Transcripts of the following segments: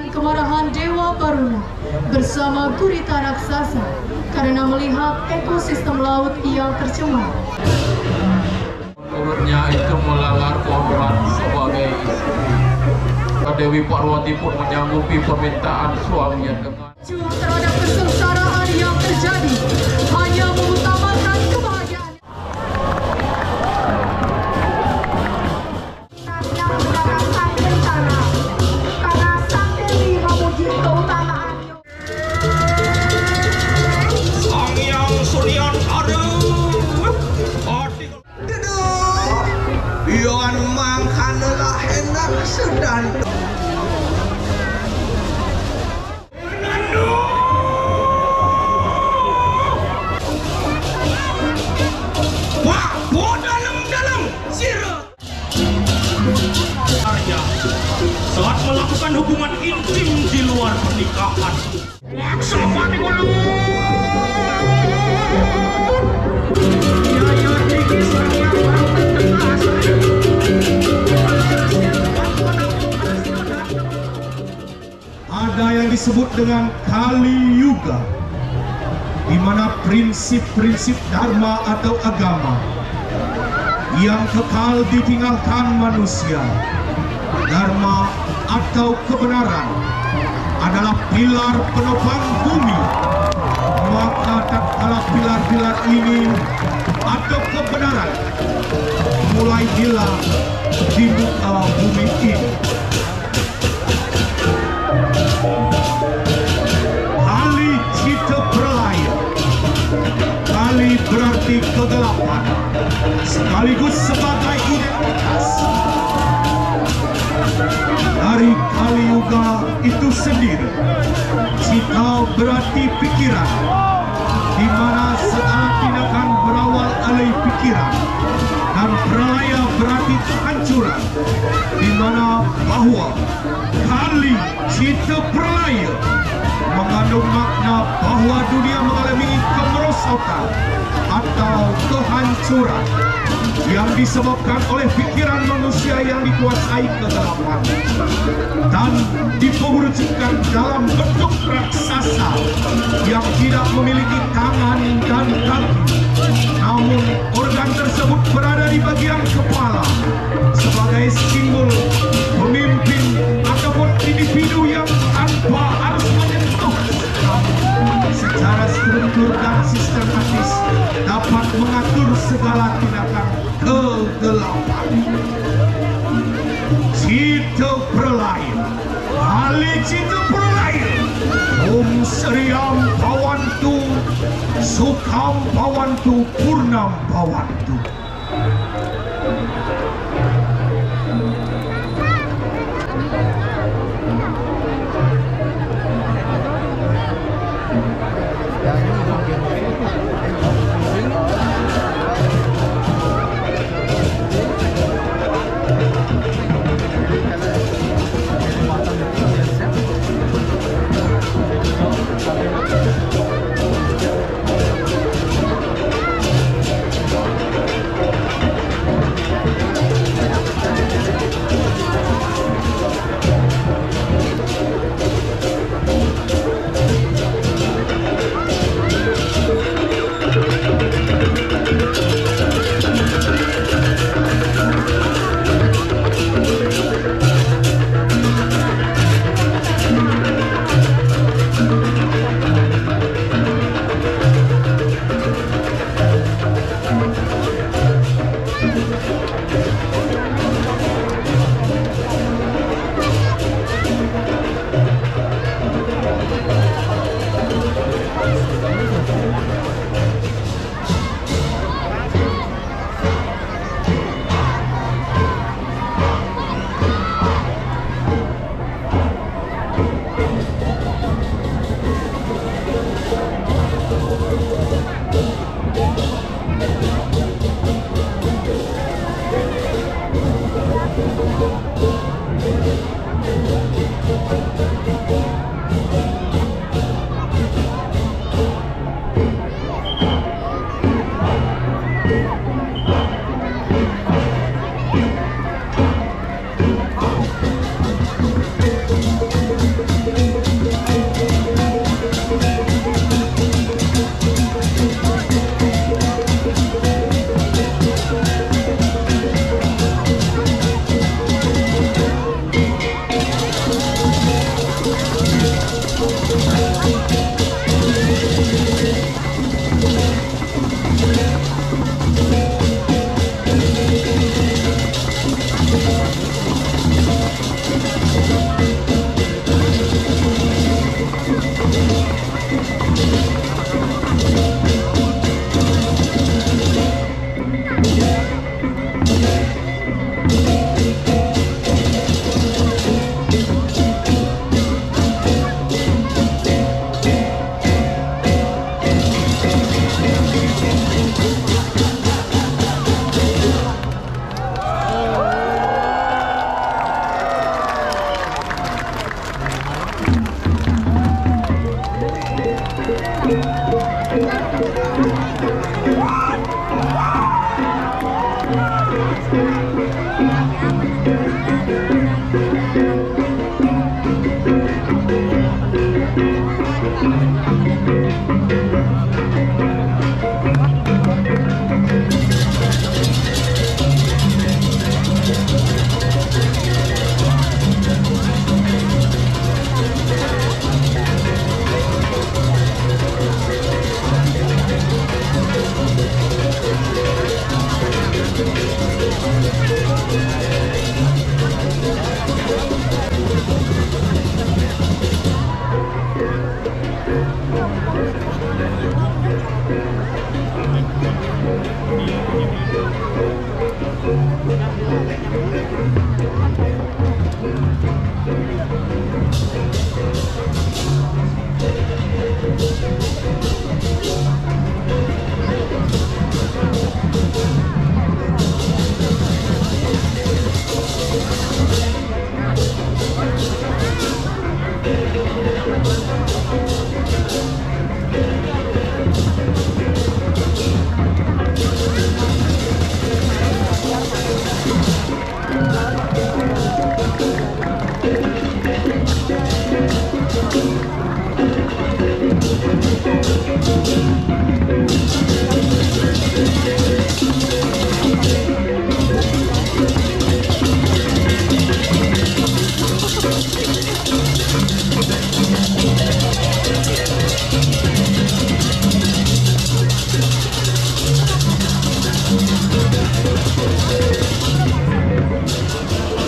Kemarahan Dewa Baruna bersama gurita raksasa karena melihat ekosistem laut yang tercemar. Menurutnya itu melanggar kodrat sebagai istri. Dewi Parwati pun menyanggupi permintaan suaminya dengan Terhadap kesengsaraan yang terjadi hanya mengutamakan kebahagiaan. Yang menjalankan rencana karena sang Dewi memuji keutamaan. Sang Yang Suryan Harum Yon mangkanalah enak sedang saat melakukan hubungan intim di luar pernikahan. Laksmana dulu. Ada yang disebut dengan Kali Yuga, di mana prinsip-prinsip dharma atau agama yang kekal ditinggalkan manusia. Dharma atau kebenaran adalah pilar penopang bumi. Maka tatkala pilar-pilar ini atau kebenaran mulai hilang di muka bumi ini, Kali Cita Pralaya. Kali berarti kegelapan sekaligus sebagai identitas. Dari Kali Yuga itu sendiri, Cita berarti pikiran, di mana segala tindakan berawal oleh pikiran, dan Pralaya berarti kehancuran, di mana bahwa Kali Cita Pralaya mengandung makna bahwa dunia mengalami kemerosotan atau kehancuran yang disebabkan oleh pikiran manusia yang dikuasai kegelapan dan diperwujudkan dalam bentuk raksasa yang tidak memiliki tangan dan kaki, namun organ tersebut berada di bagian kepala sebagai simbol pemimpin ataupun individu yang tanpa harus menyentuh secara struktur dan sistematis dapat mengatur segala tindakan kegelapan. Cita Pralaya, Kali Cita Pralaya. Om Sriam Bhavantu, Sukham Bhavantu, Purnam Bhavantu.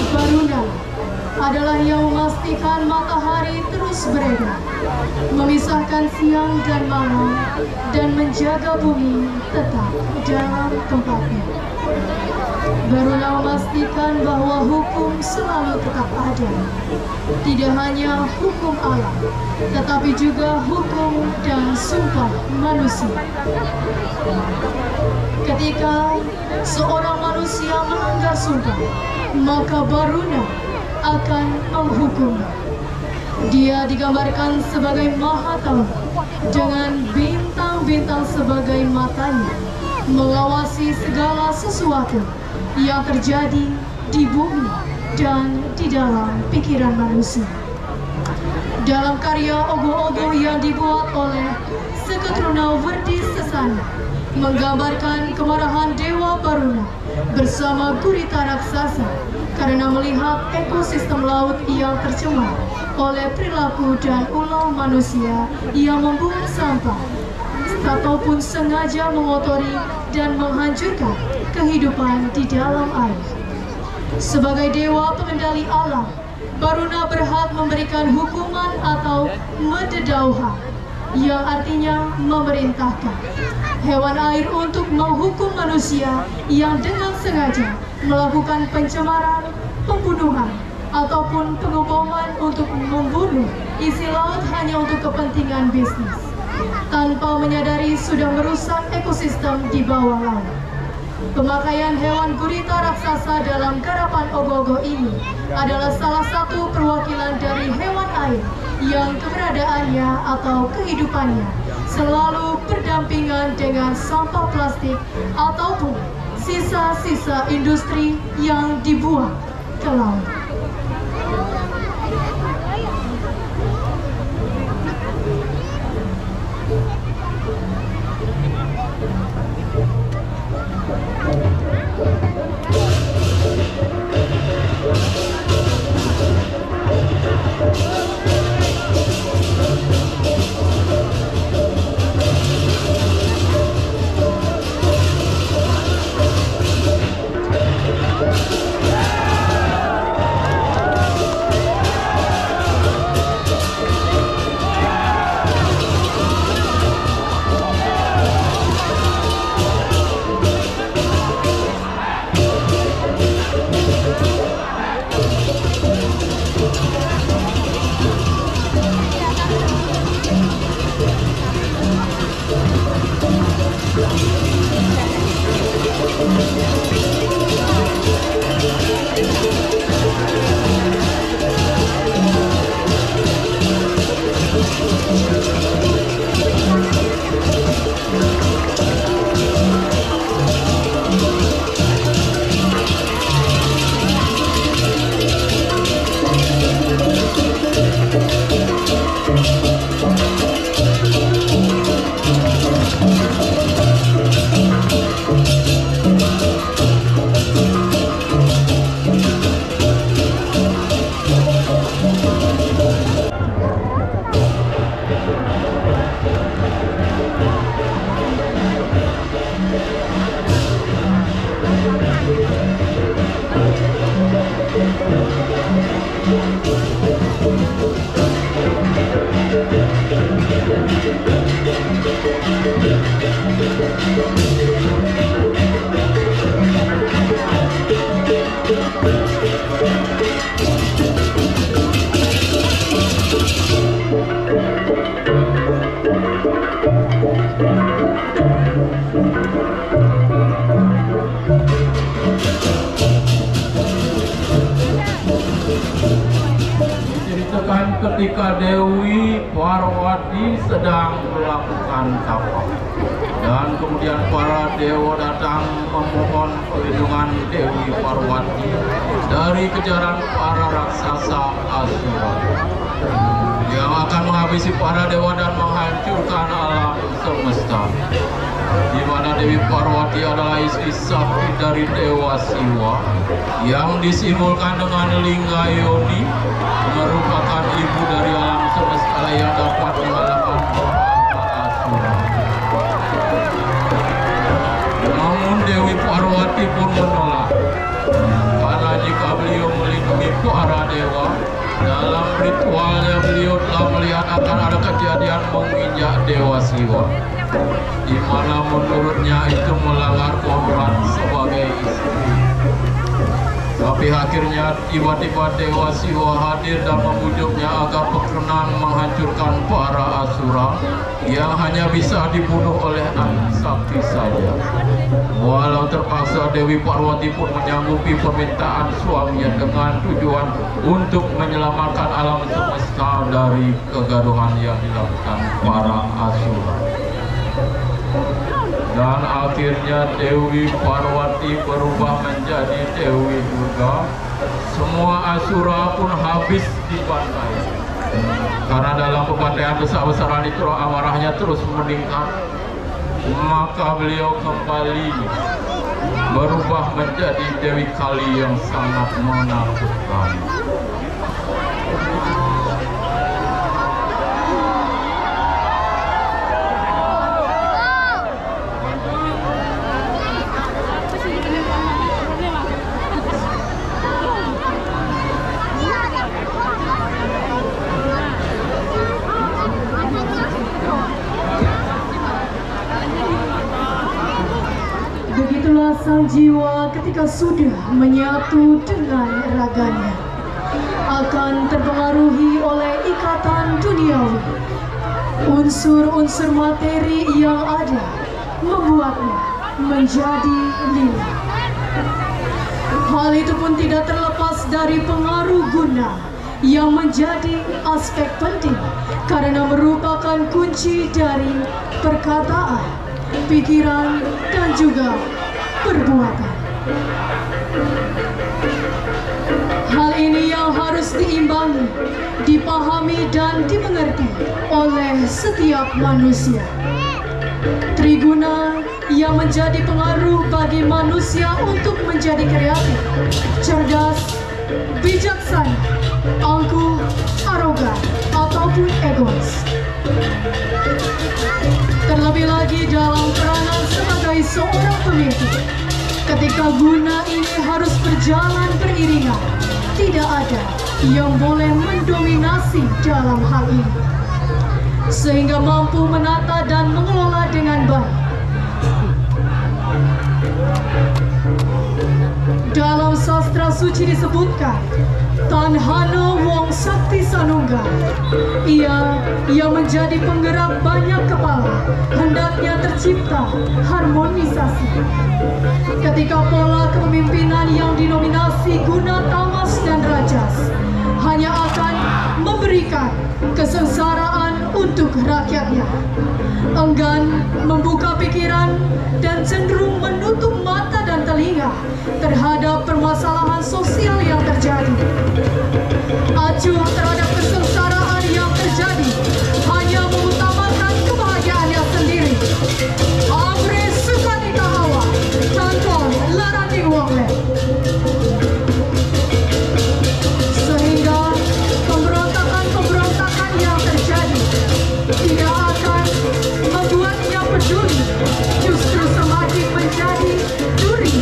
Baruna adalah yang memastikan matahari terus beredar, memisahkan siang dan malam, dan menjaga bumi tetap dalam tempatnya. Baruna memastikan bahwa hukum selalu tetap ada, tidak hanya hukum alam, tetapi juga hukum dan sumpah manusia. Ketika seorang manusia melanggar sumpah, maka Baruna akan menghukum. Dia digambarkan sebagai Maha Tahu dengan bintang-bintang sebagai matanya, mengawasi segala sesuatu yang terjadi di bumi dan di dalam pikiran manusia. Dalam karya ogoh-ogoh yang dibuat oleh Seketruna Werdi Sesana, menggambarkan kemarahan Dewa Baruna bersama gurita raksasa karena melihat ekosistem laut yang tercemar oleh perilaku dan ulah manusia yang membuang sampah ataupun sengaja mengotori dan menghancurkan kehidupan di dalam air. Sebagai dewa pengendali alam, Baruna berhak memberikan hukuman atau mededauhan, yang artinya memerintahkan hewan air untuk menghukum manusia yang dengan sengaja melakukan pencemaran, pembunuhan, ataupun pengeboman untuk membunuh isi laut hanya untuk kepentingan bisnis, tanpa menyadari sudah merusak ekosistem di bawah laut. Pemakaian hewan gurita raksasa dalam garapan ogoh-ogoh ini adalah salah satu perwakilan dari hewan air yang keberadaannya atau kehidupannya selalu berdampingan dengan sampah plastik ataupun sisa-sisa industri yang dibuang ke laut. Ketika Dewi Parwati sedang melakukan tapa dan kemudian para dewa datang memohon perlindungan Dewi Parwati dari kejaran para raksasa Asura yang akan menghabisi para dewa dan menghancurkan alam semesta, di mana Dewi Parwati adalah istri sakti dari Dewa Siwa yang disimbolkan dengan lingga yoni, merupakan ibu dari alam semesta yang dapat mengalahkan para Asura. Namun Dewi Parwati pun menolak, karena jika beliau melindungi para dewa, dalam ritualnya beliau telah melihat akan ada kejadian menginjak Dewa Siwa, di mana menurutnya itu melanggar kodrat sebagai istri. Tapi akhirnya tiba-tiba Dewa Siwa hadir dan membujuknya agar berkenan menghancurkan para Asura yang hanya bisa dibunuh oleh anak sakti saja. Walau terpaksa, Dewi Parwati pun menyanggupi permintaan suaminya dengan tujuan untuk menyelamatkan alam semesta dari kegaduhan yang dilakukan para Asura. Dan akhirnya Dewi Parwati berubah menjadi Dewi Durga. Semua Asura pun habis dibantai. Karena dalam pembantaian besar-besaran itu amarahnya terus meningkat, maka beliau kembali berubah menjadi Dewi Kali yang sangat menakutkan. Begitulah sang jiwa ketika sudah menyatu dengan raganya, akan terpengaruhi oleh ikatan duniawi. Unsur-unsur materi yang ada membuatnya menjadi lila. Hal itu pun tidak terlepas dari pengaruh guna yang menjadi aspek penting karena merupakan kunci dari perkataan, pikiran, dan juga perbuatan. Hal ini yang harus diimbangi, dipahami, dan dimengerti oleh setiap manusia. Triguna yang menjadi pengaruh bagi manusia untuk menjadi kreatif, cerdas, bijaksana, angkuh, arogan, ataupun egois. Terlebih lagi dalam peranan sebagai seorang pemimpin, ketika guna ini harus berjalan beriringan, tidak ada yang boleh mendominasi dalam hal ini, sehingga mampu menata dan mengelola dengan baik. Dalam sastra suci disebutkan, Tanhana Wong Sakti Sanunggal, ia yang menjadi penggerak banyak kepala, hendaknya tercipta harmonisasi. Ketika pola kepemimpinan yang dinominasi guna, tamas, dan rajas hanya akan memberikan kesengsaraan untuk rakyatnya, enggan membuka pikiran dan cenderung menutup mata dan telinga terhadap permasalahan sosial yang terjadi. Acuh terhadap kesengsaraan yang terjadi, hanya mengutamakan kebahagiaannya sendiri. Amre sukanika hawa, tanton larati wongle. Sehingga pemberontakan-pemberontakan yang terjadi tidak akan membuatnya peduli, justru semakin menjadi duri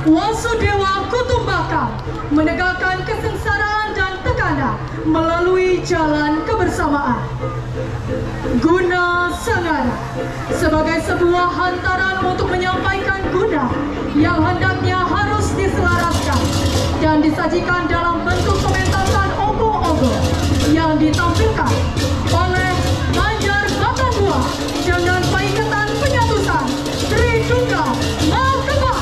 Wasudewa Kutumbaka menegakkan kesengsaraan dan tekanan melalui jalan kebersamaan. Guna Sangara sebagai sebuah hantaran untuk menyampaikan guna yang hendaknya harus diselaraskan dan disajikan dalam bentuk pementasan ogoh-ogoh yang ditampilkan oleh Banjar Batangua dengan paiketan penyatusan Tridungga Makeba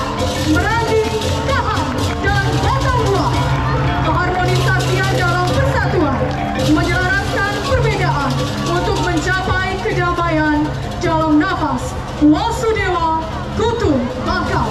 Merangi Kahan dan Batangua. Keharmonisasian dalam persatuan menyelaraskan perbedaan untuk mencapai kedamaian dalam nafas Wasudewa Kutumbaka.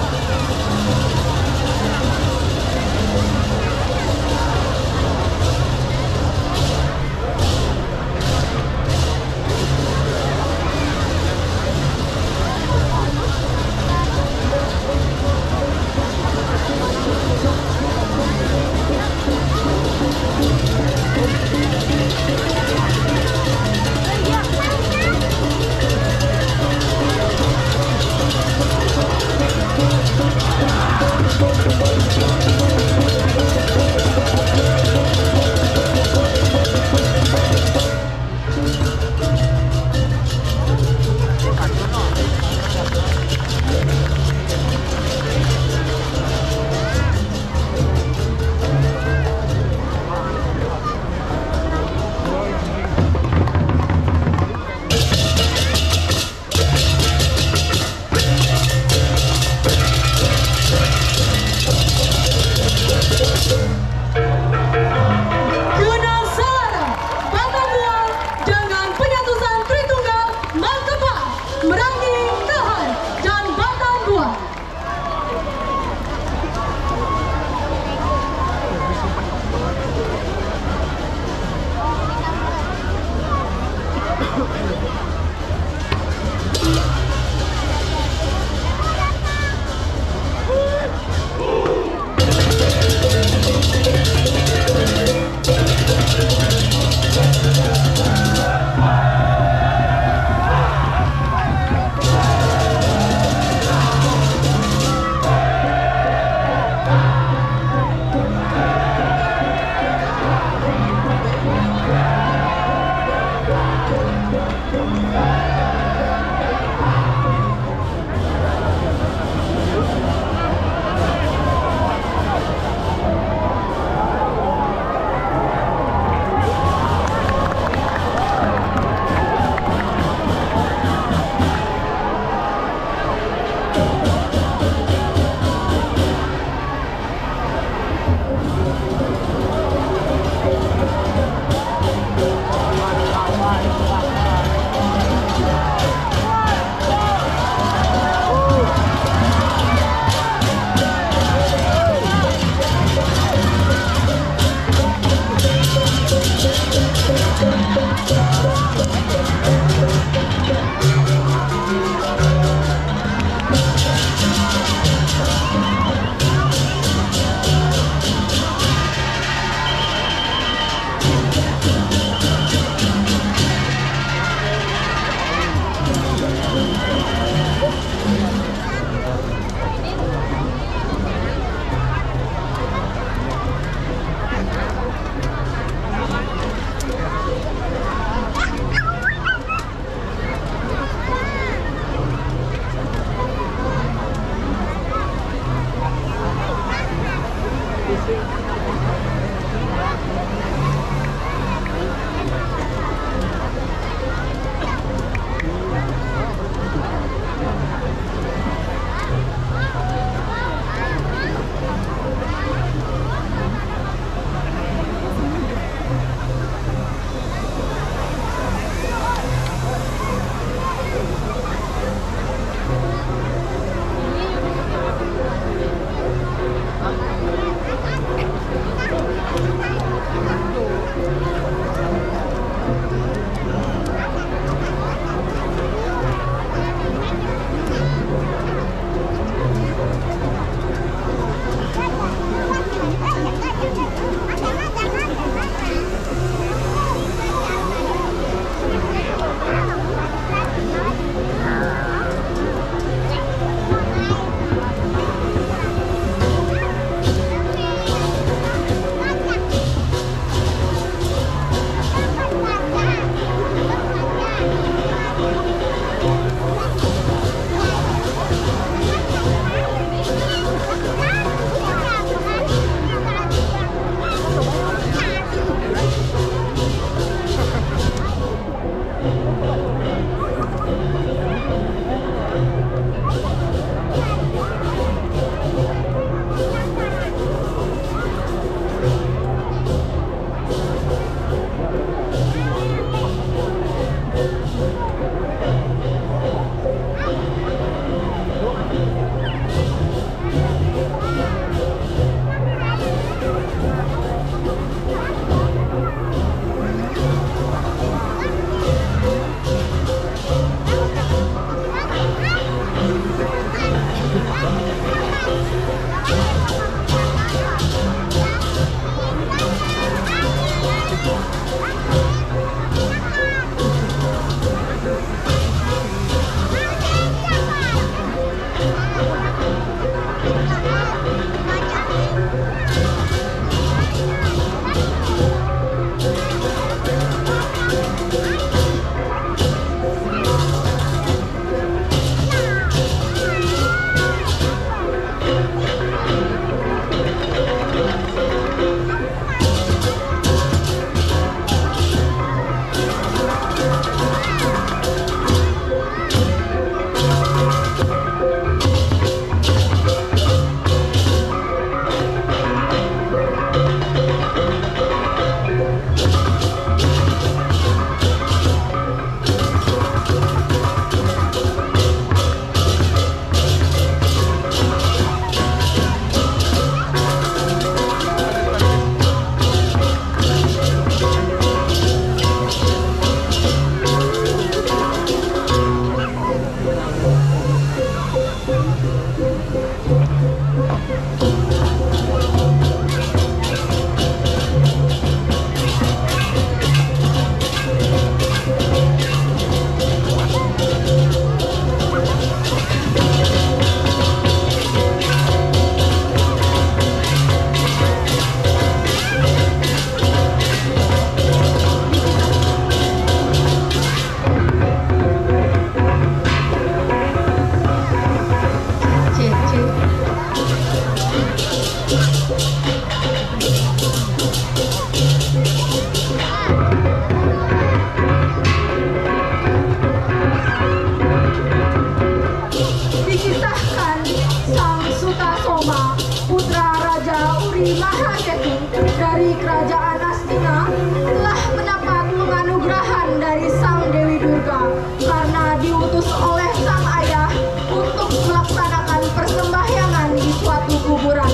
di kerajaan Astina telah mendapat penganugerahan dari Sang Dewi Durga karena diutus oleh sang ayah untuk melaksanakan persembahyangan di suatu kuburan.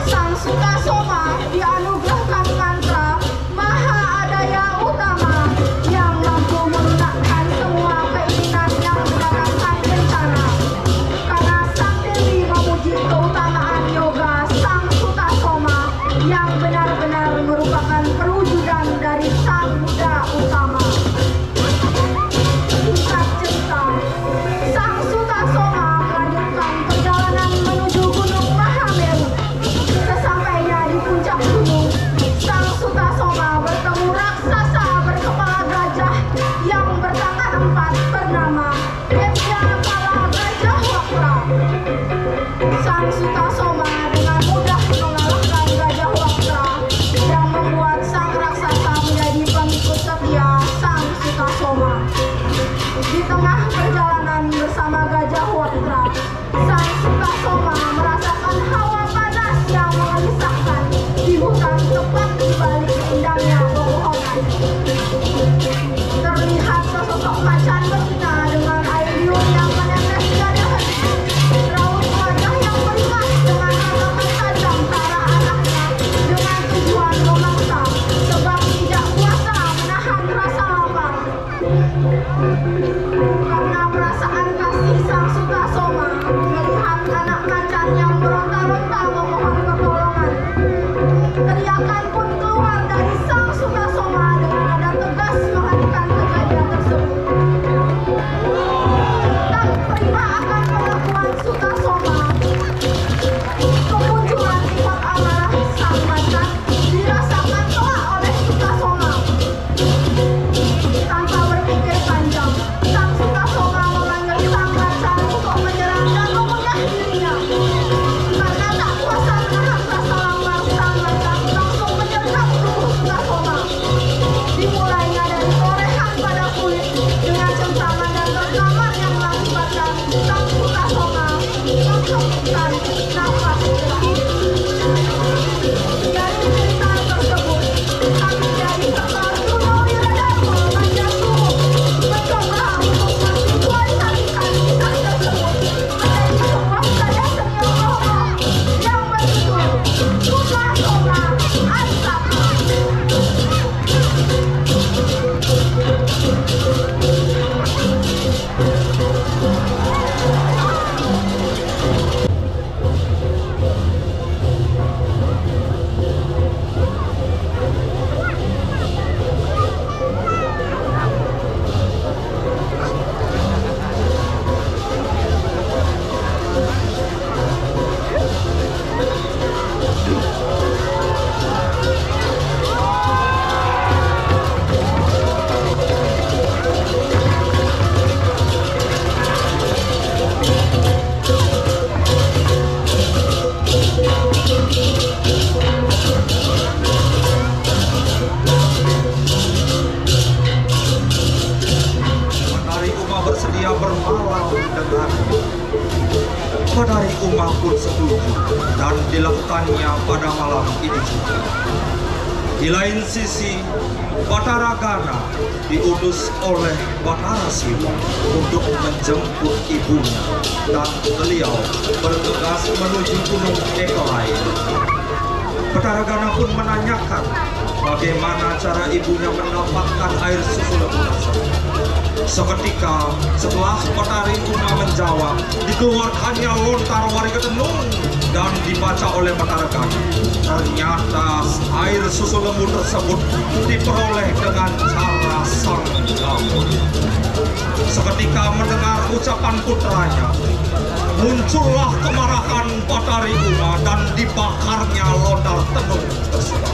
Sang Sutasoma dianugerahkan mantra Maha Adaya Utama yang mampu melunakkan semua keinginan yang mendatangkan bencana. Karena Sang Dewi memuji keutamaan yoga Sang Sutasoma yang benar-benar merupakan perwujudan dari Sang Buddha Utama. Singkat cerita, Sang Sutasoma melanjutkan perjalanan menuju Gunung Mahameru. Sesampainya di puncak gunung, Sang Sutasoma bertemu raksasa berkepala gajah yang bertangan 4 bernama Devyakala Gajah Wakra. Sang Sutasoma dengan mudah mengalahkan Gajah Wakra dan membuat sang raksasa menjadi pengikut setia Sang Sutasoma. Di tengah perjalanan bersama Gajah Wakra, Sang Sutasoma merasakan hawa panas yang mengelisahkan di hutan tepat di balik indahnya pepohonan. Terlihat sesosok macan betina dengan air liur yang menetes di dahi, raut wajah yang beringas dengan tatapan tajam ke arah anaknya dengan tujuan memaksa sebab tidak kuasa menahan rasa lapar. Karena perasaan kasih Sang Sutasoma melihat anak macan yang meronta-ronta memohon pertolongan. Teriakan pun keluar dari Sang Sutasoma dengan nada tegas menghentikan kejadian tersebut. Tak terima akan pengakuan Sutasoma, kemunculan sifat amarah sang macan dirasakan kelak oleh Sutasoma. Tanpa berpikir panjang, Sang Sutasoma memanggil sang macan untuk menyerang dan mengunyah dirinya. Karena tak kuasa menahan rasa lapar, sang macan langsung menyergap tubuh Sutasoma. Dimulainya dari torehan pada kulit dengan cengkraman dan terkamar yang mengakibatkan Sang Sutasoma menghembuskan nafas terakhir. Dari cerita tersebut, kami dari Sektor Kuno Wiradharma Banjarnegara mencoba untuk memvisualisasikan kisah tersebut menjadi sebuah karya seni roh-roh yang berjudul Sutasoma Astaka. Penari Uma bersedia bermalam dengannya. Penari Uma pun setuju dan dilakukannya pada malam ini juga. Di lain sisi, Batara Gana diutus oleh Batara Siwa untuk menjemput ibunya dan beliau bergegas menuju Gunung Ekelain. Batara Gana pun menanyakan bagaimana cara ibunya mendapatkan air susu lembu tersebut. Seketika setelah Batari Uma menjawab, dikeluarkannya lontar Warigatenung dan dibaca oleh Batara Gana. Ternyata air susu lembu tersebut diperoleh dengan cara sang gamut. Seketika mendengar ucapan putranya, muncullah kemarahan Batari Uma dan dibakarnya lontar tenung tersebut.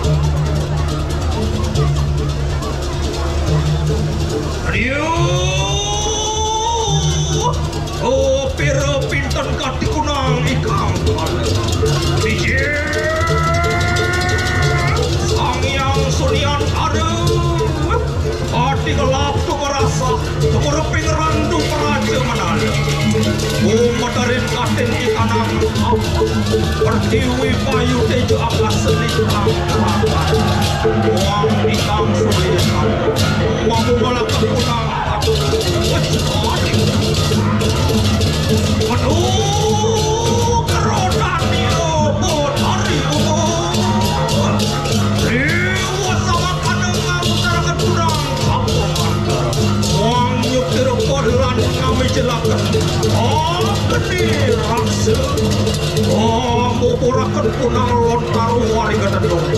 Oh, pira pinten kati kunang ikang kale. Sang Hyang Sunian ada. Hati gelap tu merasa, kemeruping randu peraja menada. Matarin katen di tanah apa, pertiwi payu tejo akas selitang. kunang sulitan wamu balak kunang aduh aduh keronan yo hari riwa sama kanang ngutarakan kunang kampung antara wang nyukir kodelan kami jelakan gede raksa mupurakan kunang lontar warga dedong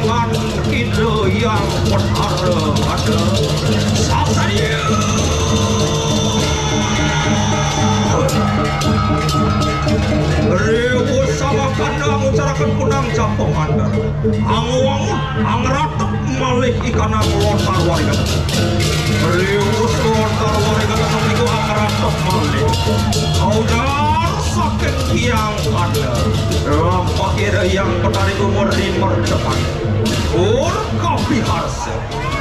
tangan kita yang berharga ada saya Rewo sama kandang utarakan kunang campung anda angwangun angratep malik ikan lontar warga Rewo lontar warga dedong itu angratep malik kau sakit yang ada pakai yang petani umur merdepan kopi harsa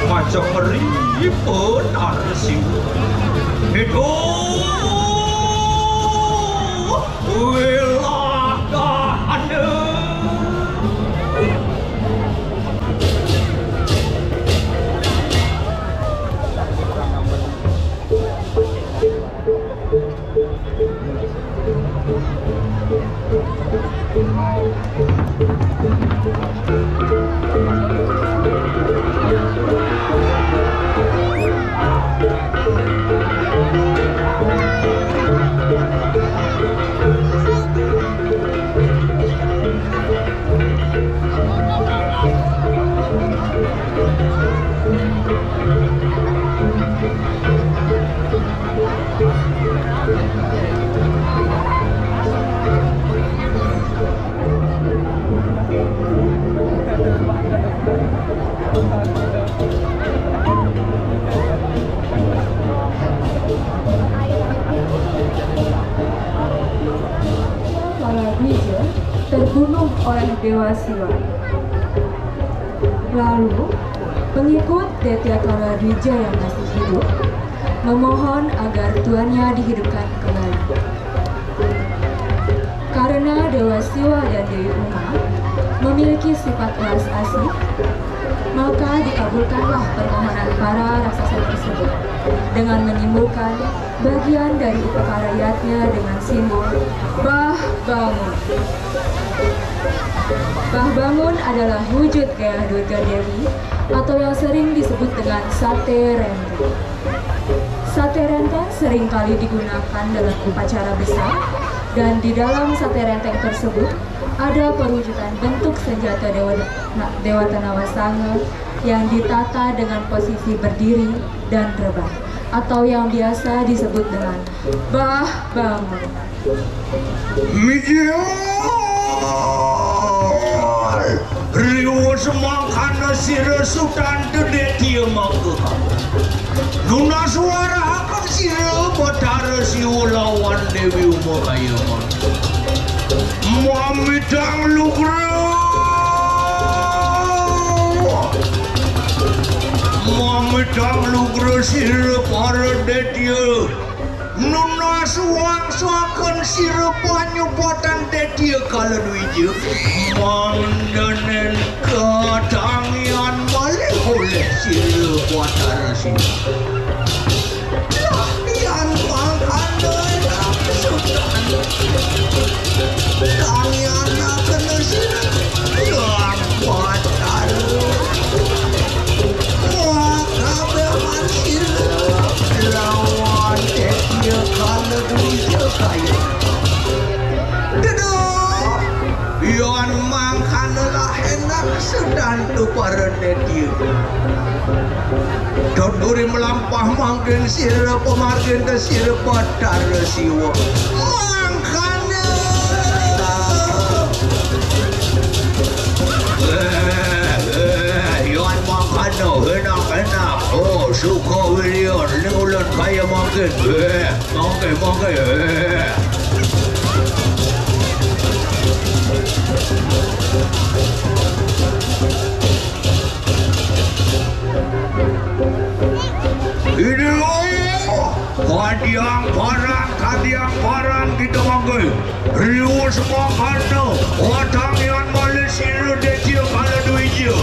macam meri benar sih itu wilayah anda terbunuh oleh Dewa Siwa. Lalu, pengikut Detya Kaladwija yang masih hidup memohon agar tuannya dihidupkan kembali. Karena Dewa Siwa dan Dewi Uma memiliki sifat belas asih, maka dikabulkanlah permohonan para raksasa tersebut dengan menimbulkan bagian dari upaka rakyatnya dengan simbol Bah Bangun. Bah Bangun adalah wujud gaya Durga Dewi atau yang sering disebut dengan sate renteng. Sate renteng seringkali digunakan dalam upacara besar, dan di dalam sate renteng tersebut ada perwujudan bentuk senjata Dewa Tanawasanga yang ditata dengan posisi berdiri dan rebah, atau yang biasa disebut dengan Bah Bangun. Riwa semangkana sira Sultan Gede Tia Mangga Nuna suara akan sira Batara siwa lawan Dewi Uma Kaya Mamidang lugra Mamidang lugra sira para Detia Nuna suang-suakan sira panyubotan Detia Kaladwija Mandanen ketangian balik oleh sira Batara sira Latihan pangkandai Sultan tangian akan sira dan Batara Wakabehan sira lawan Detia Kaladwija kaya Yon mangkanalah enak sedang tu para Detia Doduri melampah mangkin sira pemargin ke sira Batara siwa mangkana Yon mangkana enak-enak oh suka William ni ulan kaya mangkin mangkin ini kadiang parang kita manggil riwa semua kanda watang yang Malaysia Detia Kaladwija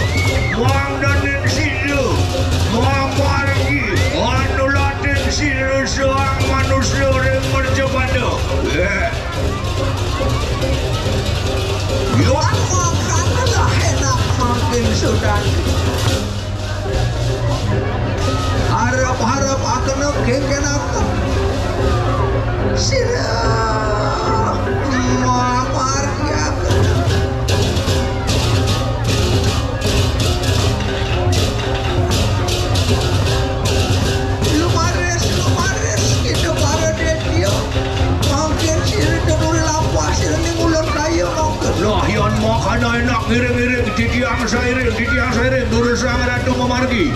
Mak ngiring-ngiring di tiang sairing durus sang ratu memargi.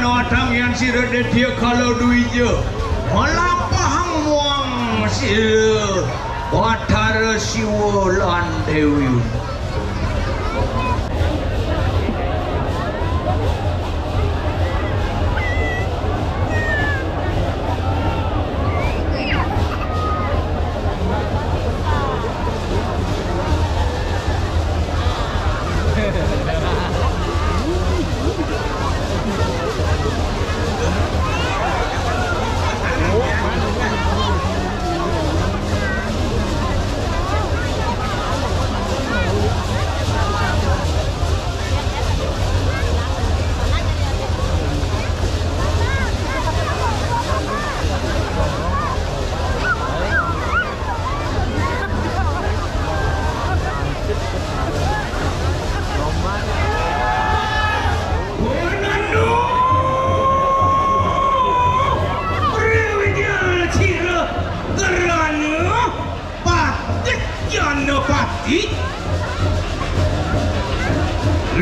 Matang yang sira dia kalau duitnya melapang muang sira Bathara Siwa lan Dewi.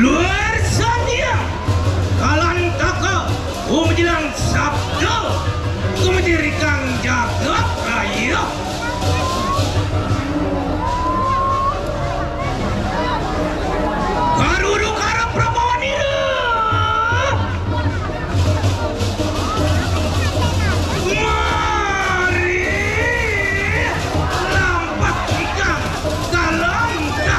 Luar sadia kalantaka menjelang sabda kumendirikan jagat raya karudu kara prabawanira mari lampat ikan kalantaka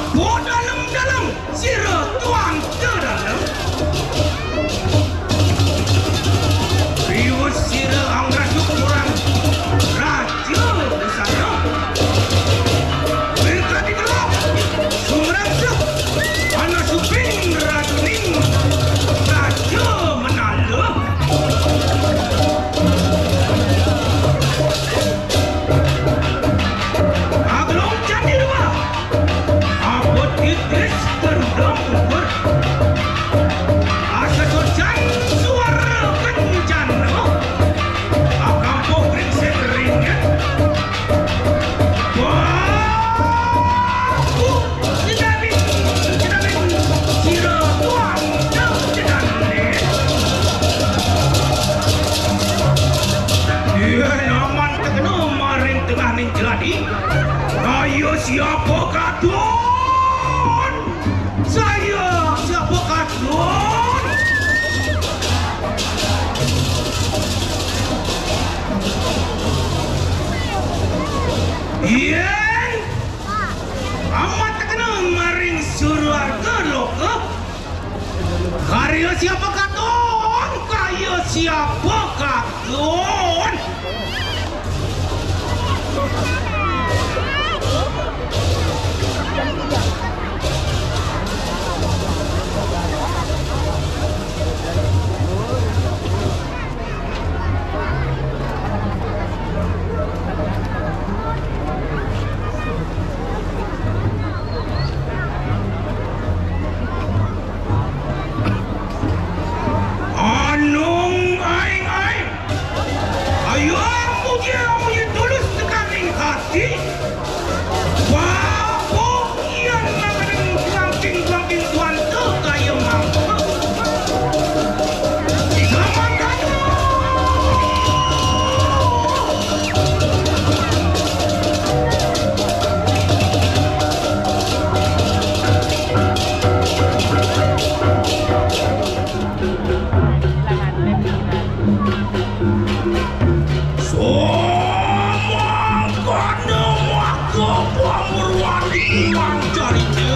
Pak dalam sira tuan ke dalam riwes sira angga syukuran raja di sana berkat di gelap sumrasa anak suping rajuning raja menala aglong candirwa abot idris terudang ukur asa cocan suara kencana akan pokring seteringan waku jedamin sira tuan jedamin dia naman tekno maring tengah ning jeladi ayo siapa kadon saya siapa kadon yen amat kena maring surga loka karya siapa kadon kaya siapa kadon Anung aing ayo Pamurwani Mangcarita.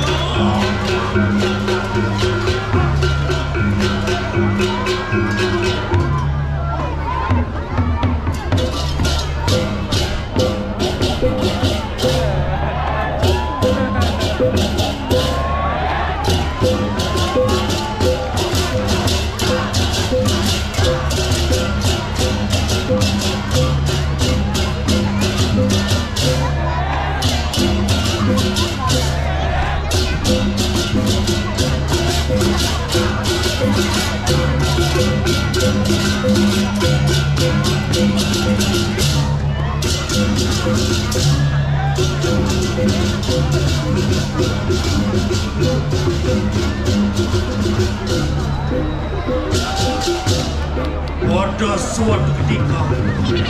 Pada suatu ketika,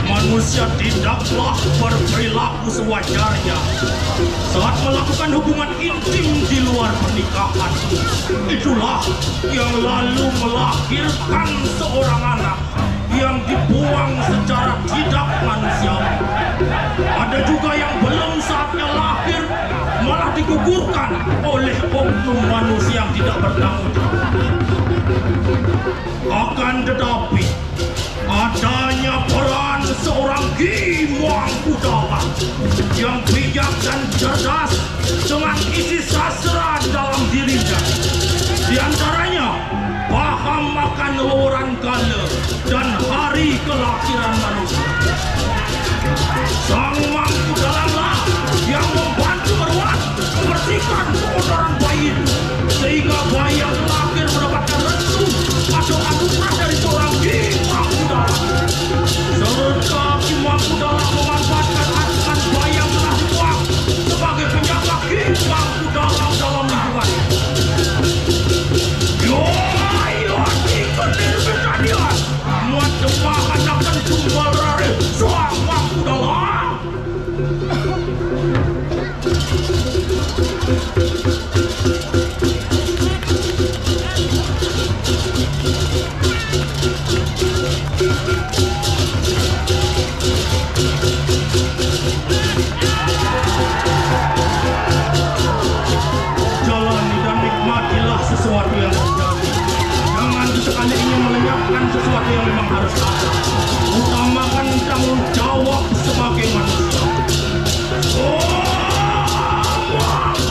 manusia tidaklah berperilaku sewajarnya saat melakukan hubungan intim di luar pernikahan. Itulah yang lalu melahirkan seorang anak yang dibuang secara tidak manusiawi. Ada juga yang belum saatnya lahir malah digugurkan oleh oknum manusia yang tidak bertanggung jawab. Akan tetapi, adanya peran seorang Ki Mangkudara yang bijak dan cerdas dengan isi sastra dalam dirinya. Di antaranya, paham akan lowongan kala dan hari kelahiran manusia. Sang Mangkudara lah yang membantu merawat, membersihkan kotoran bayi itu, sehingga bayi yang lahir mendapatkan restu atau anugerah dari seorang Ki Mangkudara. Serta Ki Mangkudara memanfaatkan asuhan bayi yang telah dibuang sebagai penjaga Ki Mangkudara dalam lingkungan. Yo, ayo ikut di stadion, macam akan tumbal rare Sang Mangkudara. Jalani dan nikmatilah sesuatu yang terjadi. Jangan sekali ingin melenyapkan sesuatu yang memang harus ada. Utamakan tanggung jawab sebagai manusia.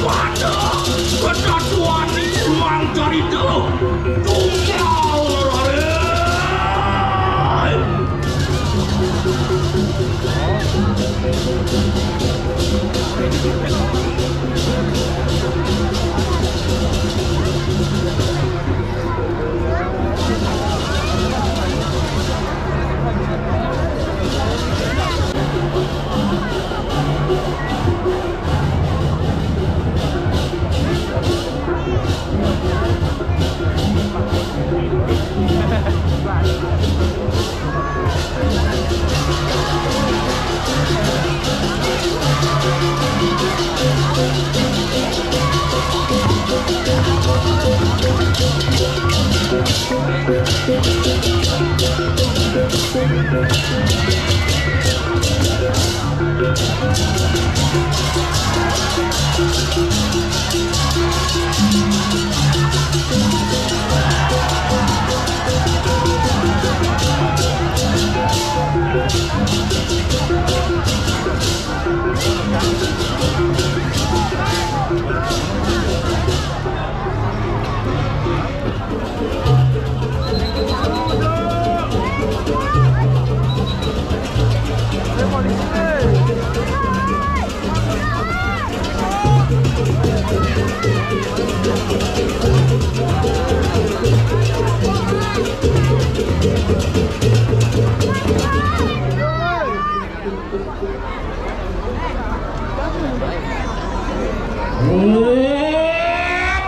Wadah, kedatuan itu Mangcarita tunggal rare.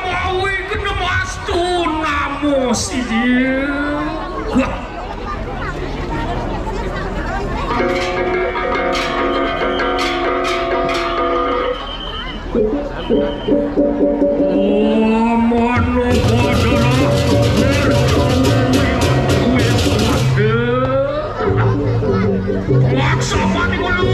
Bawi kena pastu namo si dia. Mano padara maksa mati dulu.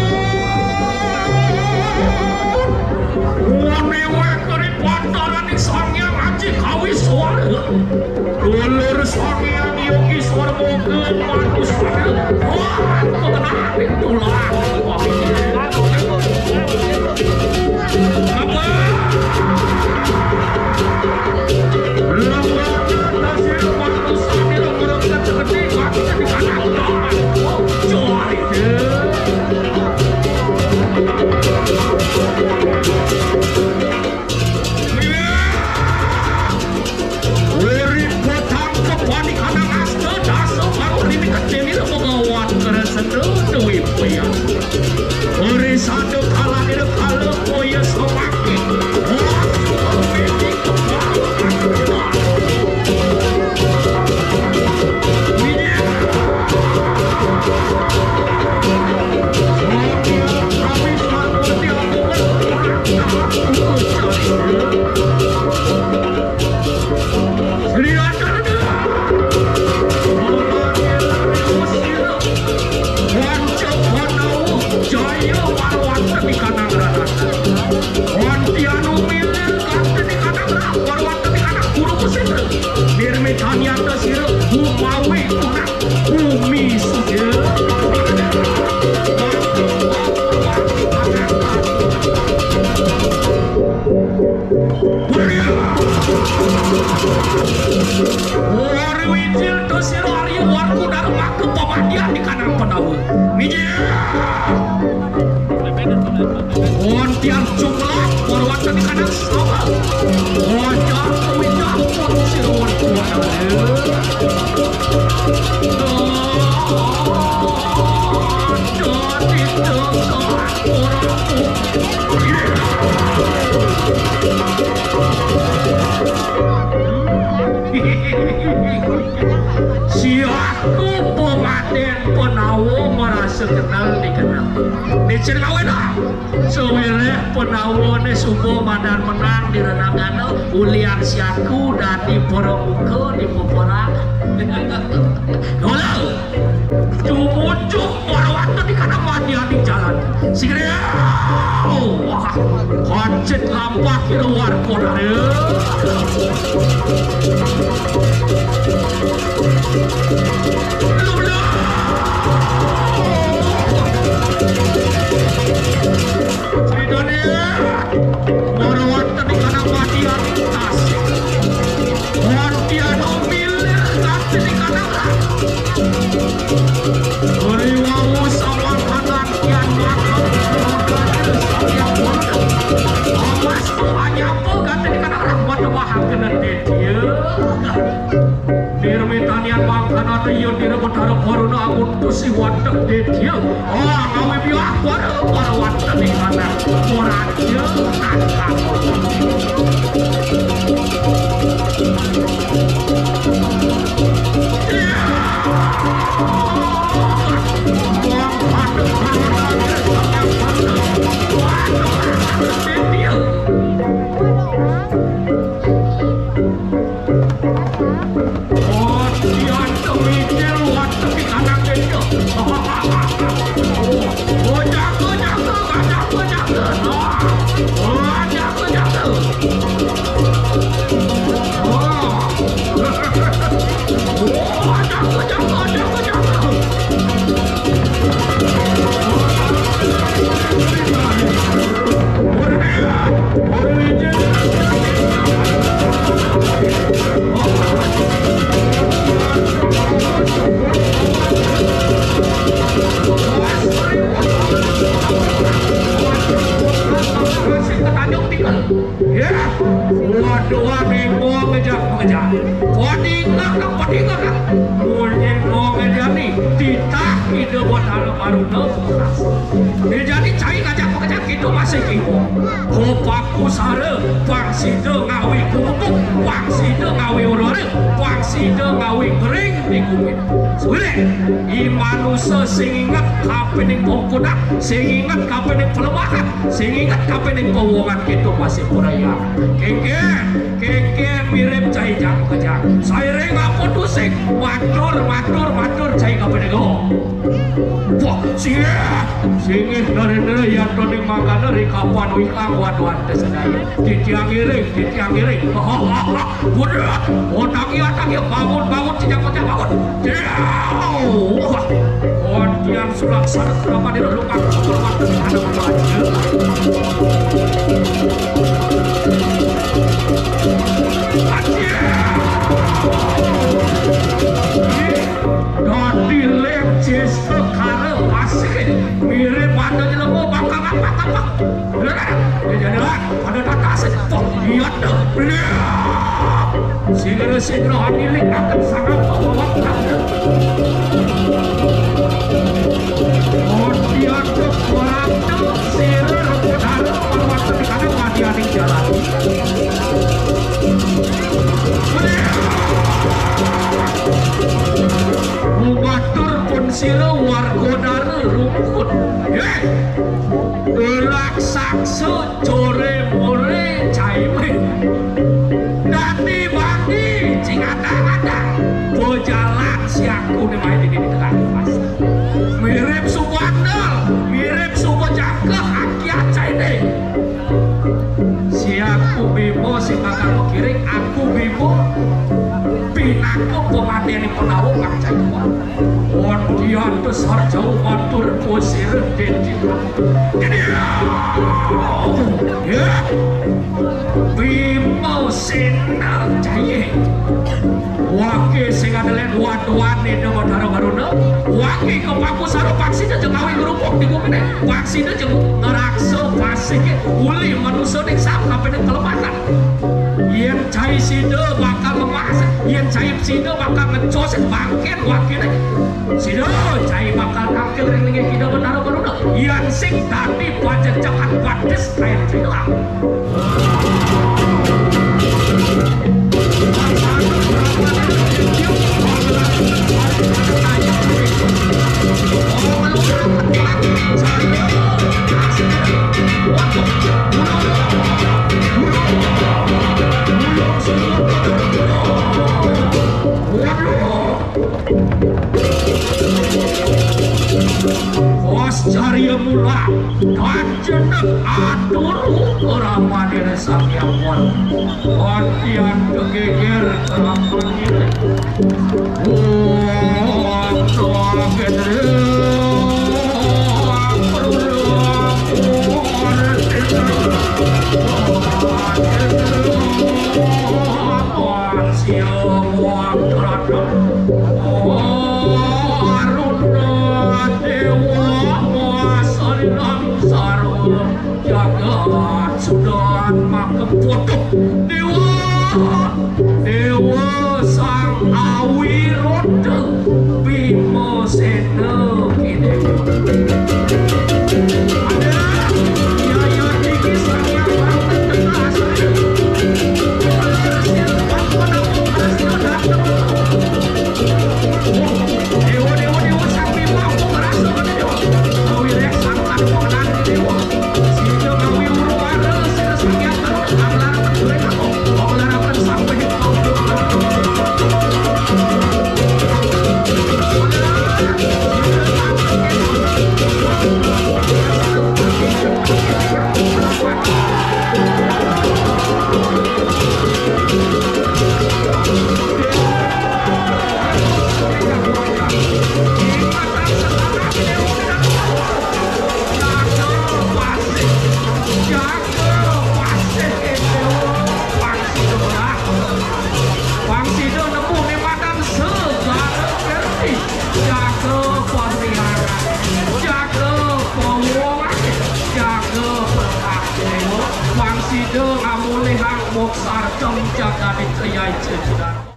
Tiang jumlah warwatan di kanan sama wajar kewindah pun siruan kuat siaku pematen penawo merasa kenal dikenal diceritakan sewireh penawone subuh madan menang di renangan ulian siaku dan di poromuke di peperangan dolau cumucuk warawatan di kanan madian di jalan sigera wah koncet lampah di luar kota warawatan di kanan madian di tasik Wantiano milir kati di kanan Riwawu sama kanan kian makam yang bodoh awas tuanya po kati di kanan rahmat bahag kenan dia nirmitanian bangkan atau yun dirabutara korona agun tusi watak dia ngawi biak warawatan di kanan moratnya nakal jadi cai ngajak pekejak itu masih gitu hopaku sare pangsida ngawi kubuk pangsida ngawi urare pangsida ngawi kering di kuping suwe imanusa sing ingat kapening pokona sing ingat kapening pelemahan sing ingat kapening keuangan itu masih puraya keke mirip cai jak pekejak saya ngapun dusik matur cai kapening Wah, singih dari yang tadi makan dari kapan wikang waduan tesenai. Ditiang iring. Udah, otak ya bangun, cijak bangun. Wah, kontian sulak sarat berapa di lupa ada apa aja. Dati leceh sekarang asik mirip ada jelemo bakal apa jadilah ada tata saja iya dah segera hadilik akan sangat bawa kemudian kekurang tuh sirah rebut ada perwata di kanan wadi jalan Mubatur pun sila wargodara rumput elak sakso core more caime dati bandi cing ada bojalan siaku nih main di tengah pasar mirip subandel mirip subojangke hakiat caine siaku bimo si bakal kiring aku bimo pinaku pemadeni penawu kang caikuan Wandian besar jauh matur kusir deti ya bimo sinar caye wake sing adelen waduane dewa daro baruna wake kepaku saro paksina jeung awi ngrupuk di kumene paksina jeung ngerakso pasike uli manusia ning sampe kelemahan yen cai sida bakal lemas yen cai sida bakal ngecos bangken wakile sida cai bakal kakil ring linge kita benar benar yen sing tadi pajejakan batis kayak hilang Bos cari mula kanjenek atur ramadhan sang yamon kontian kegeger kelampun ini Dewa sang awi rote bimo seno kini ada ya tinggi sang yang bangsa tegas dewa sang bimo merasa pada dewa awi rek sang laku menang dewa sino awi urwara sino sang yang terus amlar mereka amlar sampai Moksar jom jaga di triai cejudan